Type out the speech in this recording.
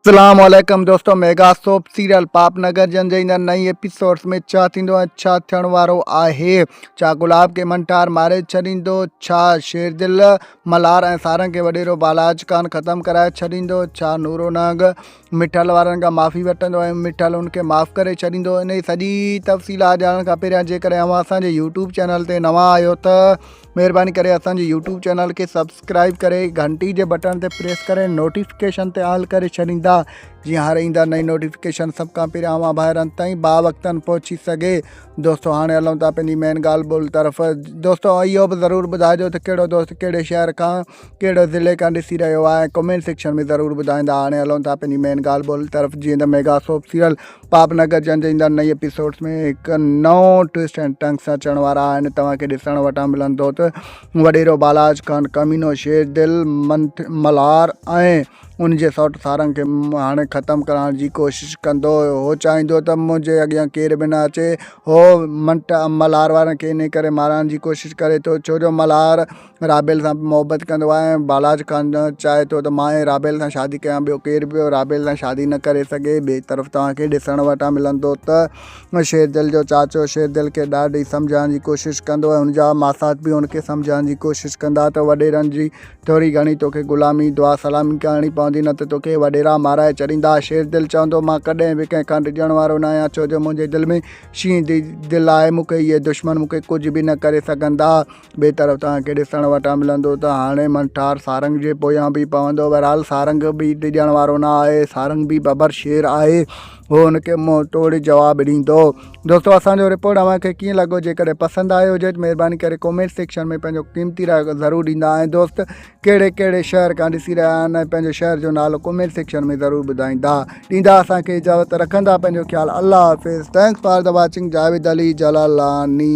अस्सलामुअलैकुम दोस्तों, mega soap serial पापनगर जंजईंदड़ नई एपिसोड्स में छा थींदो ऐं छा थियण वारो आहे। छा गुलाब के मंठार मारे छॾींदो, छा शेरदिल मल्हार ऐं सारंग के वॾेरो बालाज खान ख़त्म कराए छॾींदो, छा नूरो नाग मिठल वारनि खां माफ़ी वठंदो ऐं मिठल उनखे माफ़ करे छॾींदो। इन जी सॼी तफ़सीलात ॼाणण खां पहिरियां जेकॾहिं अव्हां असांजे यूट्यूब चैनल ते नवां आहियो त महिरबानी करे असांजे यूट्यूब चैनल के सब्सक्राइब करे घंटी जे बटन ते प्रेस करे नोटिफिकेशन ते ऑल करे छॾींदा, जीअं हर ईंदा नई नोटिफिकेशन सभ खां पहिरियां अव्हां ॿाहिरनि ताईं बावक़्तनि पहुची सघे। दोस्तों हाणे हलूं था पंहिंजी मेन ॻाल्हि ॿोल तरफ़। दोस्तों इहो बि ज़रूरु ॿुधाइजो त कहिड़ो दोस्त कहिड़े शहर खां कहिड़े ज़िले खां ॾिसी रहियो आहे, कमेंट सेक्शन में ज़रूरु ॿुधाईंदा। हाणे हलूं था पंहिंजी मेन ॻाल्हि ॿोल तरफ़। जीअं त मेगा सोप सीरियल पापनगर जंजईंदड़ नई एपिसोड्स में हिकु नओं ट्विस्ट एंड टंग सां अचण वारा आहिनि। तव्हांखे ॾिसण वटां मिलंदो त वॾेरो बालाज खान कमीनो शेरदिल मल्हार ऐं उनजे सौटु सारंग खे हाणे ख़त्मु करण जी कोशिशि कंदो। हो चाहींदो त मुंहिंजे अॻियां केर बि न अचे। हो मल्हार वारनि खे इन करे मारण जी कोशिशि करे थो, छो जो मल्हार राबेल सां मोहबत कंदो आहे ऐं बालाज खान चाहे थो त मां राबेल सां शादी कयां, ॿियो केर बि राबेल सां शादी न करे सघे। ॿिए तरफ़ तव्हांखे ॾिसण वटां मिलंदो त शेरदिल जो चाचो शेरदिल खे ॾाढी सम्झाइण जी कोशिशि कंदो ऐं हुनजा मासात बि हुनखे सम्झाइण जी कोशिशि कंदा त वॾेरनि जी थोरी घणी तोखे ग़ुलामी दुआ सलामी करणी पवंदी, न त तोखे वॾेरा माराए छॾींदा। शेरदिल चवंदो मां कॾहिं बि कंहिंखां डिॼण वारो न आहियां, छो जो मुंहिंजे दिलि में शींहं दिलि आहे, मूंखे इहे दुश्मन मूंखे कुझु बि न करे सघंदा। ॿिए तरफ़ तव्हांखे ॾिसण वटां मिलंदो त हाणे मंठार सारंग जे पोयां बि पवंदो। बहरहाल सारंग बि डिॼण वारो न आहे, सारंग बि बबर शेर आहे, उहो हुनखे मुंहुं तोड़ जवाबु ॾींदो। दोस्तों असांजो रिपोर्ट अव्हांखे कीअं लॻो, जेकॾहिं पसंदि आयो हुजे त महिरबानी करे कमेंट सेक्शन में पंहिंजो क़ीमती राय ज़रूरु ॾींदा। ऐं दोस्त कहिड़े कहिड़े शहर खां ॾिसी रहिया आहिनि ऐं पंहिंजे शहर जो नालो कमेंट सेक्शन में ज़रूरु ॿुधाईंदा। ॾींदा असांखे इजाज़त, रखंदा पंहिंजो ख़्यालु। अल्लाह हाफ़िज़। Thanks for the watching. Javed Ali जलालानी।